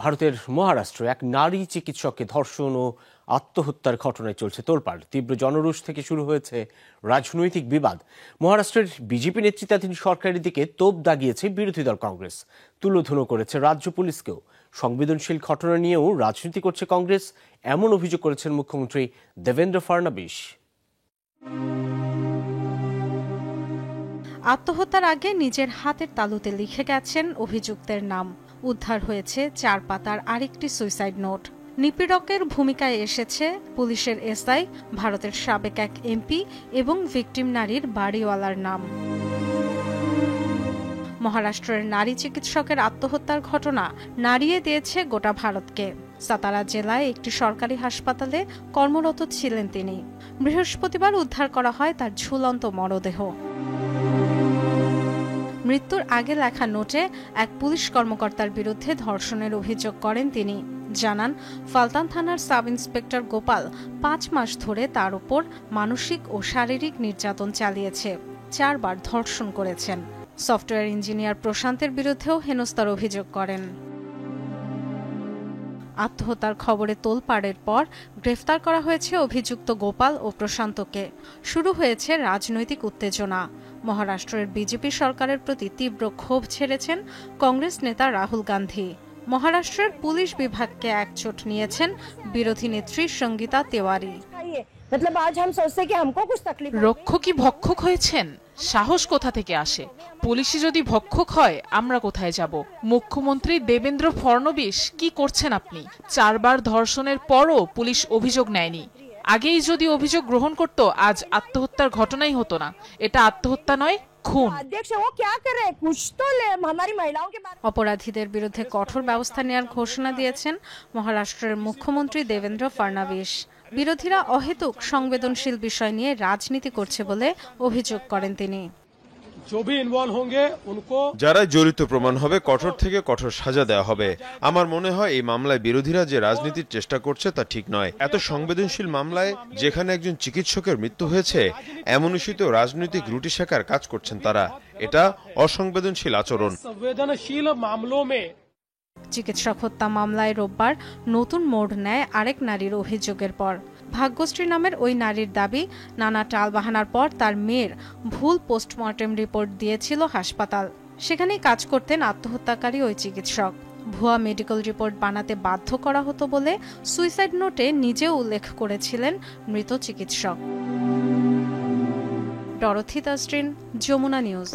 ভারতের মহারাষ্ট্রে এক নারী চিকিৎসককে ধর্ষণ ও আত্মহত্যার ঘটনায় চলছে তোলপাড়। তীব্র জনরোষ থেকে শুরু হয়েছে রাজনৈতিক বিবাদ। মহারাষ্ট্রের বিজেপি নেতৃত্বাধীন সরকারের দিকে তোপ দাগিয়েছে বিরোধী দল কংগ্রেস, তুলোধুনো করেছে রাজ্য পুলিশকেও। সংবেদনশীল ঘটনা নিয়েও রাজনীতি করছে কংগ্রেস, এমন অভিযোগ করেছেন মুখ্যমন্ত্রী দেবেন্দ্র ফডনবিস। আত্মহত্যার আগে নিজের হাতের তালুতে লিখে গেছেন অভিযুক্তের নাম। উদ্ধার হয়েছে 4 পাতার আরেকটি সুইসাইড নোট। নিপীড়কের ভূমিকায় এসেছে পুলিশের এসআই, ভারতের সাবেক এক এমপি এবং ভিকটিম নারীর বাড়িওয়ালার নাম। মহারাষ্ট্রের নারী চিকিৎসকের আত্মহত্যার ঘটনা নাড়িয়ে দিয়েছে গোটা ভারতকে। সাতারা জেলায় একটি সরকারি হাসপাতালে কর্মরত ছিলেন তিনি। বৃহস্পতিবার উদ্ধার করা হয় তার ঝুলন্ত মরদেহ। মৃত্যুর আগে লেখা নোটে এক পুলিশ কর্মকর্তার বিরুদ্ধে ধর্ষণের অভিযোগ করেন তিনি। জানান, ফালতান থানার সাব ইন্সপেক্টর গোপাল 5 মাস ধরে তার উপর মানসিক ও শারীরিক নির্যাতন চালিয়েছে, 4 বার ধর্ষণ করেছেন। সফটওয়্যার ইঞ্জিনিয়ার প্রশান্তের বিরুদ্ধেও হেনস্থার অভিযোগ করেন। আত্মহত্যার খবরে তোলপাড়ের পর গ্রেফতার করা হয়েছে অভিযুক্ত গোপাল ও প্রশান্তকে। শুরু হয়েছে রাজনৈতিক উত্তেজনা। মহারাষ্ট্রের বিজেপি সরকারের প্রতি তীব্র ক্ষোভ ছেড়েছেন কংগ্রেস নেতা রাহুল গান্ধী। মহারাষ্ট্রের পুলিশ বিভাগকে একজোট নিয়েছেন বিরোধী নেত্রী সঙ্গীতা তেওয়ারি। রক্ষকই ভক্ষক হয়েছেন, সাহস কোথা থেকে আসে? পুলিশই যদি ভক্ষক হয়, আমরা কোথায় যাব? মুখ্যমন্ত্রী দেবেন্দ্র ফডনবিস, কি করছেন আপনি? 4 বার ধর্ষণের পরও পুলিশ অভিযোগ নেয়নি। আগেই যদি অভিযোগ গ্রহণ করত, আজ আত্মহত্যার ঘটনাই হতো না। এটা আত্মহত্যা নয়, খুন। অপরাধীদের বিরুদ্ধে কঠোর ব্যবস্থা নেওয়ার ঘোষণা দিয়েছেন মহারাষ্ট্রের মুখ্যমন্ত্রী দেবেন্দ্র ফডনবিস। বিরোধীরা অহেতুক সংবেদনশীল বিষয় নিয়ে রাজনীতি করছে বলে অভিযোগ করেন তিনি। যারা জড়িত প্রমাণ হবে, কঠোর থেকে কঠোর সাজা দেওয়া হবে। আমার মনে হয় এই মামলায় বিরোধীরা যে রাজনীতির চেষ্টা করছে তা ঠিক নয়। এত সংবেদনশীল মামলায়, যেখানে একজন চিকিৎসকের মৃত্যু হয়েছে, এমন ইস্যুতেও রাজনৈতিক রুটি শেখার কাজ করছেন তারা। এটা অসংবেদনশীল আচরণ। চিকিৎসক হত্যা মামলায় রোববার নতুন মোড় নেয় আরেক নারীর অভিযোগের পর। ভাগ্যশ্রী নামের ওই নারীর দাবি, নানা টালবাহানার পর তার মেয়ের ভুল পোস্টমর্টেম রিপোর্ট দিয়েছিল হাসপাতাল। সেখানেই কাজ করতেন আত্মহত্যাকারী ওই চিকিৎসক। ভুয়া মেডিকেল রিপোর্ট বানাতে বাধ্য করা হতো বলে সুইসাইড নোটে নিজেও উল্লেখ করেছিলেন মৃত চিকিৎসক। Dorothy Tasrin, Jamuna news.